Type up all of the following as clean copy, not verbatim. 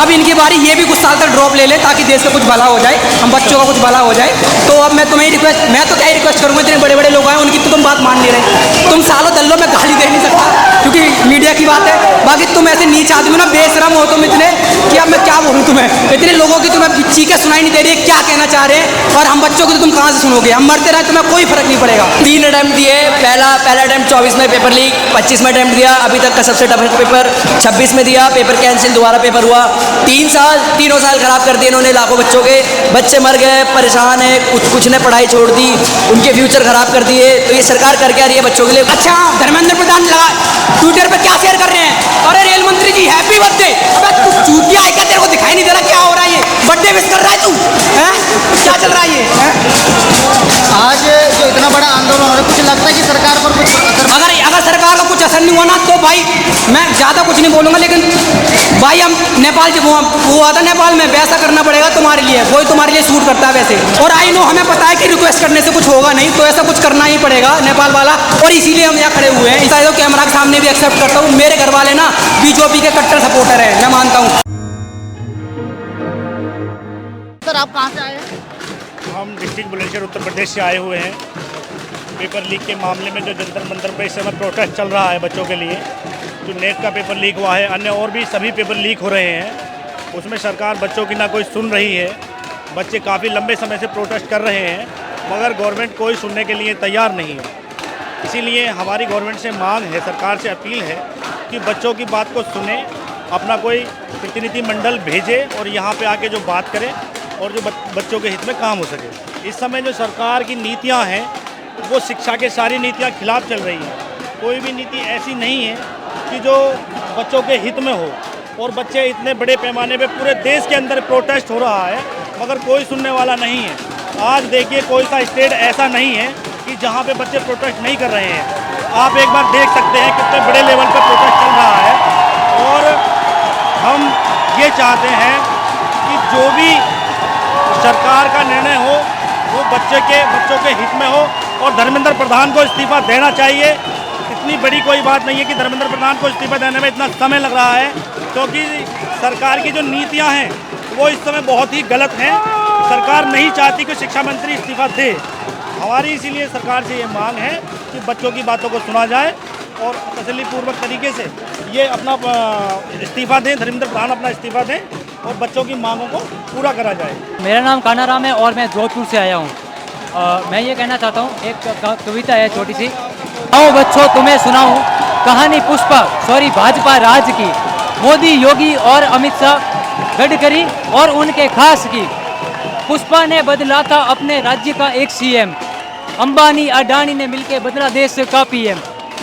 अब इनकी बारी ये भी कुछ साल तक ड्रॉप ले ले ताकि देश का कुछ भला हो जाए, हम बच्चों का कुछ भला हो जाए। तो अब मैं तुम्हें रिक्वेस्ट, मैं तो क्या ही रिक्वेस्ट करूँगा, इतने बड़े बड़े लोग आए उनकी तो तुम बात मान नहीं रहे। तुम सालों दल्लों में गाली दे नहीं सकता क्योंकि मीडिया की बात है। बाकी तुम ऐसे नीच आदमी ना, बेशरम हो तुम इतने कि अब मैं क्या बोलूँ तुम्हें। इतने लोगों की तुम्हें चीखें सुनाई नहीं दे रही है, क्या कहना चाह रहे हैं, और हम बच्चों की तो तुम कहाँ से सुनोगे। हम मरते रहे तुम्हें कोई फर्क नहीं पड़ेगा। 3 अटैम्प्ट दिए, पहला अटैम्प्ट 24 में पेपर लीक, 25 में अटैम्प्ट दिया, अभी तक का सबसे टफेस्ट पेपर 26 में दिया, पेपर कैंसिल, दोबारा पेपर हुआ। 3 साल खराब कर दिए इन्होंने लाखों बच्चों के, बच्चे मर गए, परेशान है, कुछ ने पढ़ाई छोड़ दी, उनके फ्यूचर खराब कर दिए। तो ये सरकार कर क्या रही है बच्चों के लिए? अच्छा, धर्मेंद्र प्रधान लगा ट्विटर पे क्या शेयर कर रहे हैं, अरे रेल मंत्री जी हैप्पी बर्थडे। अबे तू चूतिया है क्या, तेरे को दिखाई नहीं दे रहा क्या हो रहा है? ये बर्थडे विश कर रहा है तू, हैं? क्या चल रहा है ये, हैं? आज जो इतना बड़ा आंदोलन हो रहा है, कुछ लगता है कि सरकार पर कुछ अगर सरकार का कुछ असर नहीं हुआ ना तो भाई मैं ज़्यादा कुछ नहीं बोलूँगा, लेकिन भाई हम नेपाल जब वो आता नेपाल में वैसा करना पड़ेगा तुम्हारे लिए, वही तुम्हारे लिए सूट करता है वैसे। और आई नो हमें पता है कि रिक्वेस्ट करने से कुछ होगा नहीं, तो ऐसा कुछ करना ही पड़ेगा नेपाल वाला, और इसीलिए हम यहाँ खड़े हुए हैं। इसलिए तो कैमरा के सामने भी एक्सेप्ट करता हूँ, मेरे घर वाले ना बीजेपी के कट्टर सपोर्टर हैं, मैं मानता हूँ। सर आप कहाँ से आए हैं? हम डिस्ट्रिक्ट बुलंदशहर उत्तर प्रदेश से आए हुए हैं। पेपर लीक के मामले में जो जंतर मंतर पर इस समय प्रोटेस्ट चल रहा है बच्चों के लिए, जो नेट का पेपर लीक हुआ है, अन्य और भी सभी पेपर लीक हो रहे हैं, उसमें सरकार बच्चों की ना कोई सुन रही है। बच्चे काफ़ी लंबे समय से प्रोटेस्ट कर रहे हैं मगर गवर्नमेंट कोई सुनने के लिए तैयार नहीं है। इसीलिए हमारी गवर्नमेंट से मांग है, सरकार से अपील है कि बच्चों की बात को सुने, अपना कोई प्रतिनिधि मंडल भेजे और यहाँ पे आके जो बात करे और जो बच्चों के हित में काम हो सके। इस समय जो सरकार की नीतियाँ हैं वो शिक्षा के सारी नीतियाँ खिलाफ चल रही हैं। कोई भी नीति ऐसी नहीं है कि जो बच्चों के हित में हो, और बच्चे इतने बड़े पैमाने पे पूरे देश के अंदर प्रोटेस्ट हो रहा है मगर कोई सुनने वाला नहीं है। आज देखिए कोई सा स्टेट ऐसा नहीं है कि जहाँ पे बच्चे प्रोटेस्ट नहीं कर रहे हैं। आप एक बार देख सकते हैं कितने बड़े लेवल पर प्रोटेस्ट चल रहा है। और हम ये चाहते हैं कि जो भी सरकार का निर्णय हो वो बच्चों के हित में हो, और धर्मेंद्र प्रधान को इस्तीफा देना चाहिए। इतनी बड़ी कोई बात नहीं है कि धर्मेंद्र प्रधान को इस्तीफा देने में इतना समय लग रहा है, क्योंकि सरकार की जो नीतियां हैं वो इस समय बहुत ही गलत हैं। सरकार नहीं चाहती कि शिक्षा मंत्री इस्तीफा दे। हमारी इसीलिए सरकार से ये मांग है कि बच्चों की बातों को सुना जाए और तसल्लीपूर्वक तरीके से ये अपना इस्तीफा दें, धर्मेंद्र प्रधान अपना इस्तीफा दें और बच्चों की मांगों को पूरा करा जाए। मेरा नाम काना राम है और मैं जोधपुर से आया हूँ। मैं ये कहना चाहता हूँ, एक कविता है छोटी सी। आओ बच्चों तुम्हें सुनाऊँ कहानी भाजपा राज की, मोदी, योगी और अमित शाह, गडकरी और उनके खास की। पुष्पा ने बदला था अपने राज्य का एक सीएम, अंबानी अडानी ने मिलकर बदला देश का पीएम।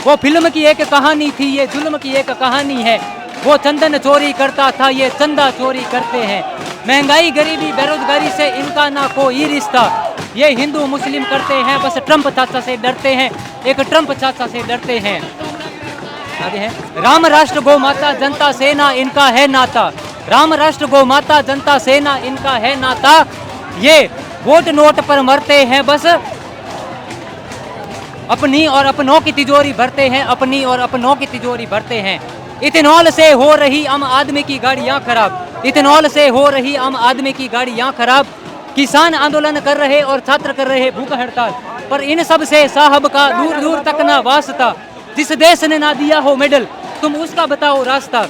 वो फिल्म की एक कहानी थी, ये जुल्म की एक कहानी है। वो चंदन चोरी करता था, ये चंदा चोरी करते हैं। महंगाई, गरीबी, बेरोजगारी से इनका ना कोई रिश्ता। ये हिंदू मुस्लिम करते हैं, बस ट्रंप चाचा से डरते हैं, एक ट्रंप चाचा से डरते हैं। आगे है, राम राष्ट्र गौ माता जनता सेना इनका है नाता। राम राष्ट्र गौ माता जनता सेना इनका है नाता। ये वोट नोट पर मरते हैं, बस अपनी और अपनों की तिजोरी भरते हैं, अपनी और अपनों की तिजोरी भरते हैं। इथेनॉल से हो रही आम आदमी की गाड़ियां खराब, इथेनॉल से हो रही आम आदमी की गाड़ियां खराब। किसान आंदोलन कर रहे और छात्र कर रहे भूख हड़ताल, पर इन सब से साहब का दूर दूर तक ना वास्ता। जिस देश ने ना दिया हो मेडल तुम उसका बताओ रास्ता।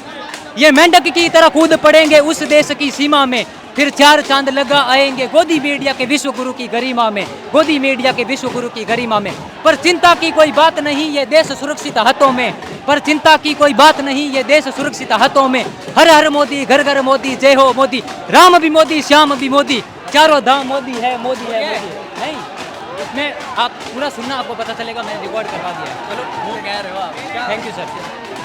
ये मेंढक की तरह कूद पड़ेंगे उस देश की सीमा में, फिर 4 चांद लगा आएंगे गोदी मीडिया के विश्व गुरु की गरिमा में, गोदी मीडिया के विश्व गुरु की गरिमा में। पर चिंता की कोई बात नहीं, ये देश सुरक्षित हाथों में। पर चिंता की कोई बात नहीं, ये देश सुरक्षित हाथों में। हर हर मोदी, घर घर मोदी, जय हो मोदी। राम भी मोदी, श्याम भी मोदी, चारों धाम मोदी है, मोदी है, मोदी है। नहीं, इसमें आप पूरा सुनना, आपको पता चलेगा। मैंने रिकॉर्ड करवा दिया है। चलो, कह रहे हो आप। Thank you sir,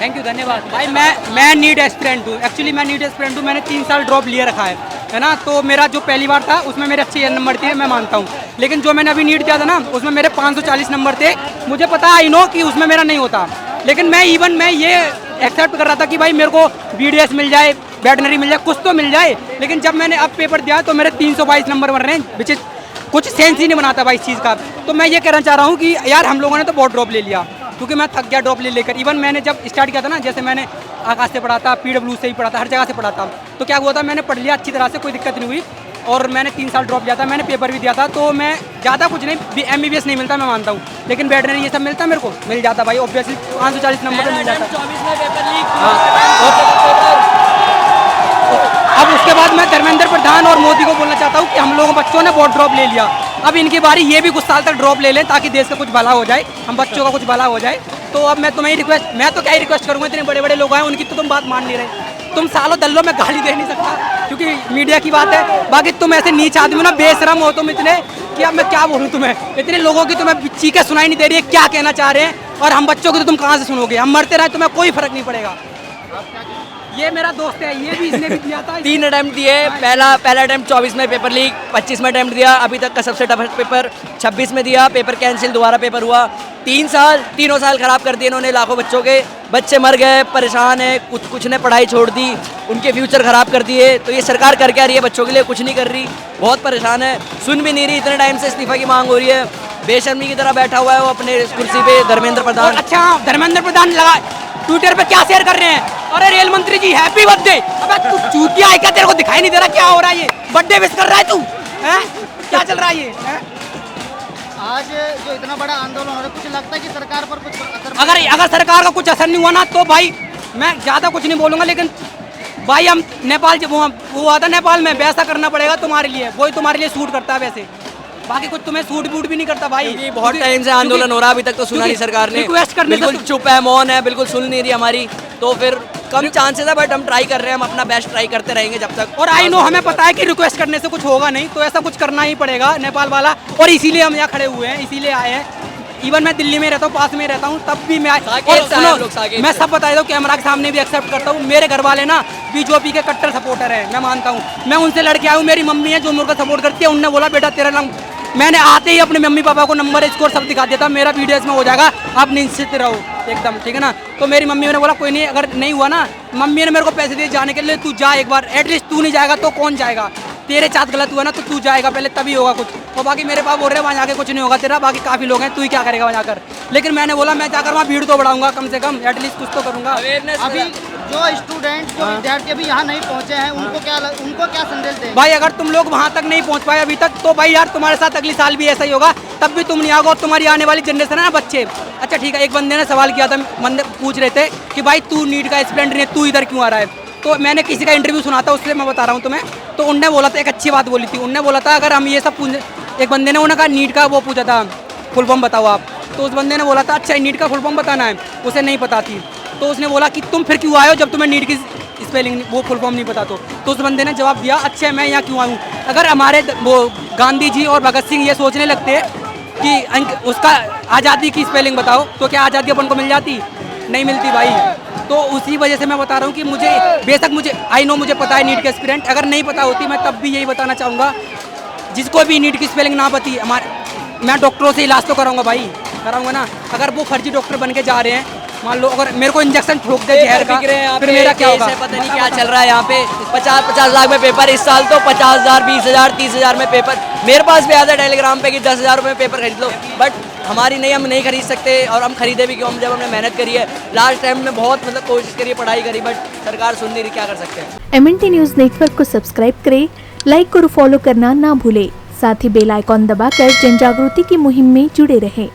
thank you, धन्यवाद। भाई मैं नीट एस्पिरेंट हूँ, एक्चुअली मैं नीट एस्पिरेंट हूँ। मैंने 3 साल ड्रॉप लिए रखा है ना। तो मेरा जो पहली बार था उसमें मेरे अच्छे नंबर थे, मैं मानता हूँ। लेकिन जो मैंने अभी नीट दिया था ना उसमें मेरे 540 नंबर थे। मुझे पता आई नो कि उसमें मेरा नहीं होता, लेकिन मैं ये एक्सेप्ट कर रहा था कि भाई मेरे को BDS मिल जाए, वेटनरी मिल जाए, कुछ तो मिल जाए। लेकिन जब मैंने अब पेपर दिया तो मेरे 322 नंबर बन रहे हैं, विच इज कुछ सेंस ही नहीं बनाता भाई इस चीज़ का। तो मैं ये कहना चाह रहा हूँ कि यार हम लोगों ने तो बहुत ड्रॉप ले लिया, क्योंकि मैं थक गया ड्रॉप ले लेकर। इवन मैंने जब स्टार्ट किया था ना, जैसे मैंने आकाश से पढ़ा था, PW से ही पढ़ा था, हर जगह से पढ़ा था। तो क्या हुआ था, मैंने पढ़ लिया अच्छी तरह से, कोई दिक्कत नहीं हुई, और मैंने 3 साल ड्रॉप लिया था, मैंने पेपर भी दिया था, तो मैं ज़्यादा कुछ नहीं, MBBS नहीं मिलता मैं मानता हूँ, लेकिन वेटरनरी ये सब मिलता मेरे को, मिल जाता भाई ऑब्वियसली 540 नंबर पर मिल जाता। 24 में पेपर लीक। अब उसके बाद मैं धर्मेंद्र प्रधान और मोदी को बोलना चाहता हूँ कि हम लोगों बच्चों ने बहुत ड्रॉप ले लिया, अब इनकी बारी, ये भी कुछ साल तक ड्रॉप ले लें ताकि देश का कुछ भला हो जाए, हम बच्चों का कुछ भला हो जाए। तो अब मैं तुम्हें रिक्वेस्ट, मैं तो क्या ही रिक्वेस्ट करूँगा, इतने बड़े बड़े लोग आए, उनकी तो तुम बात मान नहीं रहे, तुम सालों दल्लों में गाली दे नहीं सकता क्योंकि मीडिया की बात है, बाकी तुम ऐसे नीच आदमी हो ना, बेशरम हो तुम इतने कि अब मैं क्या बोलूँ तुम्हें, इतने लोगों की तुम्हें चीखें सुनाई नहीं दे रही है क्या कहना चाह रहे हैं, और हम बच्चों की तो तुम कहाँ से सुनोगे, हम मरते रहे तुम्हें कोई फर्क नहीं पड़ेगा। ये मेरा दोस्त है, ये भी इसने भी दिया था। 3 अटेम्प्ट दिए, पहला अटेम्प्ट 24 में पेपर लीक, 25 में अटेम्प्ट दिया, अभी तक का सबसे टफेस्ट पेपर 26 में दिया, पेपर कैंसिल, दोबारा पेपर हुआ, 3 साल, तीनों साल ख़राब कर दिए इन्होंने लाखों बच्चों के, बच्चे मर गए, परेशान है, कुछ ने पढ़ाई छोड़ दी, उनके फ्यूचर ख़राब कर दिए, तो ये सरकार कर क्या रही है बच्चों के लिए, कुछ नहीं कर रही, बहुत परेशान है, सुन भी नहीं रही, इतने टाइम से इस्तीफा की मांग हो रही है, बेशर्मी की तरह बैठा हुआ है वो अपने कुर्सी पे धर्मेंद्र प्रधान। अच्छा धर्मेंद्र प्रधान लगा ट्विटर पे क्या शेयर कर रहे हैं, अरे रेल मंत्री जी हैप्पी बर्थडे, अबे तू चूतिया है क्या, तेरे को दिखाई नहीं दे रहा क्या हो रहा है, ये बर्थडे विश कर रहा है तू, हैं क्या चल रहा है ये हैं? आज जो इतना बड़ा आंदोलन हो रहा है, कुछ लगता है कि सरकार पर कुछ असर, अगर सरकार का कुछ असर नहीं हुआ ना तो भाई मैं ज़्यादा कुछ नहीं बोलूँगा, लेकिन भाई हम नेपाल जब वो आता नेपाल में वैसा करना पड़ेगा तुम्हारे लिए, वही तुम्हारे लिए सूट करता है वैसे, बाकी कुछ तुम्हें सूट बूट भी नहीं करता भाई, क्योंकि बहुत टाइम से आंदोलन हो रहा है, अभी तक तो सुना नहीं सरकार ने, रिक्वेस्ट करने से बिल्कुल चुप है, मौन है, बिल्कुल सुन नहीं रही हमारी, तो फिर कम चांसेस है, बट हम ट्राई कर रहे हैं, हम अपना बेस्ट ट्राई करते रहेंगे जब तक। और आई नो हमें पता है कि रिक्वेस्ट करने से कुछ होगा नहीं, तो ऐसा कुछ करना ही पड़ेगा नेपाल वाला, और इसीलिए हम यहाँ खड़े हुए हैं, इसीलिए आए हैं। इवन मैं दिल्ली में रहता हूँ, पास में रहता हूँ, तब भी मैं मैं सब बता देता हूँ, कैमरा के सामने भी एक्सेप्ट करता हूँ, मेरे घर वाले ना बीजेपी के कट्टर सपोर्टर है, मैं मानता हूँ, मैं उनसे लड़के आया हूँ, मेरी मम्मी है जो मेरे को सपोर्ट करती है, उन्होंने बोला बेटा तेरा नाम, मैंने आते ही अपने मम्मी पापा को नंबर स्कोर सब दिखा दिया था, मेरा वीडियो इसमें हो जाएगा, आप निश्चित रहो एकदम, ठीक है ना। तो मेरी मम्मी ने बोला कोई नहीं, अगर नहीं हुआ ना, मम्मी ने मेरे को पैसे दिए जाने के लिए, तू जा एक बार, एटलीस्ट तू नहीं जाएगा तो कौन जाएगा, तेरे साथ गलत हुआ ना तो तू जाएगा पहले तभी होगा कुछ, और बाकी मेरे पास बोल रहे हैं वहाँ जाके कुछ नहीं होगा तेरा, बाकी काफ़ी लोग हैं, तू ही क्या करेगा वहाँ जाकर, लेकिन मैंने बोला मैं जाकर वहाँ भीड़ तो बढ़ाऊंगा कम से कम, एटलीस्ट कुछ तो करूँगा। अभी जो स्टूडेंट जो विद्यार्थी अभी यहाँ नहीं पहुँचे हैं, उनको क्या संदेश दें भाई अगर तुम लोग वहाँ तक नहीं पहुँच पाए अभी तक, तो भाई यार तुम्हारे साथ अगली साल भी ऐसा ही होगा, तब भी तुम नहीं आओगे, और तुम्हारी आने वाली जनरेशन है ना बच्चे। अच्छा ठीक है, एक बंदे ने सवाल किया था, बंदे पूछ रहे थे कि भाई तू नीट का स्टूडेंट नहीं है, तू इधर क्यों आ रहा है, तो मैंने किसी का इंटरव्यू सुना था, उससे मैं बता रहा हूँ तुम्हें, तो उनने बोला था एक अच्छी बात बोली थी, उनने बोला था अगर हम ये सब एक बंदे ने उन्होंने कहा नीट का वो पूछा था फुल फॉर्म बताओ आप, तो उस बंदे ने बोला था अच्छा नीट का फुल फॉर्म बताना है, उसे नहीं पता थी, तो उसने बोला कि तुम फिर क्यों आए हो जब तुम्हें नीट की स्पेलिंग वो फुल फॉर्म नहीं पता, तो उस बंदे ने जवाब दिया अच्छा मैं यहाँ क्यों आऊँ, अगर हमारे वो गांधी जी और भगत सिंह ये सोचने लगते कि उसका आज़ादी की स्पेलिंग बताओ, तो क्या आज़ादी अपन को मिल जाती, नहीं मिलती भाई। तो उसी वजह से मैं बता रहा हूँ कि मुझे बेशक मुझे आई नो मुझे पता है नीट के एस्पिरेंट, अगर नहीं पता होती मैं तब भी यही बताना चाहूँगा, जिसको भी नीट की स्पेलिंग ना पती मैं डॉक्टरों से इलाज तो कराऊंगा भाई, कराऊंगा ना, अगर वो फर्जी डॉक्टर बन के जा रहे हैं, मान लो अगर मेरे को इंजेक्शन ठोक दे जहर का, फिर मेरा क्या होगा, पता नहीं क्या चल रहा है यहाँ पे, 50-50 लाख में पेपर, इस साल तो 50,000 20,000 30,000 में पेपर, मेरे पास भी आता है टेलीग्राम पे कि 10,000 रुपये में पेपर खरीद लो, बट हमारी नहीं, हम नहीं खरीद सकते, और हम खरीदे भी क्यों, हम जब हमने मेहनत करी है, लास्ट टाइम में बहुत कोशिश करी है, पढ़ाई करी, बट सरकार सुन नहीं रही, क्या कर सकते हैं। MNT न्यूज़ नेटवर्क को सब्सक्राइब करें, लाइक और फॉलो करना ना भूलें, साथ ही बेल आइकॉन दबाकर जन जागृति की मुहिम में जुड़े रहें।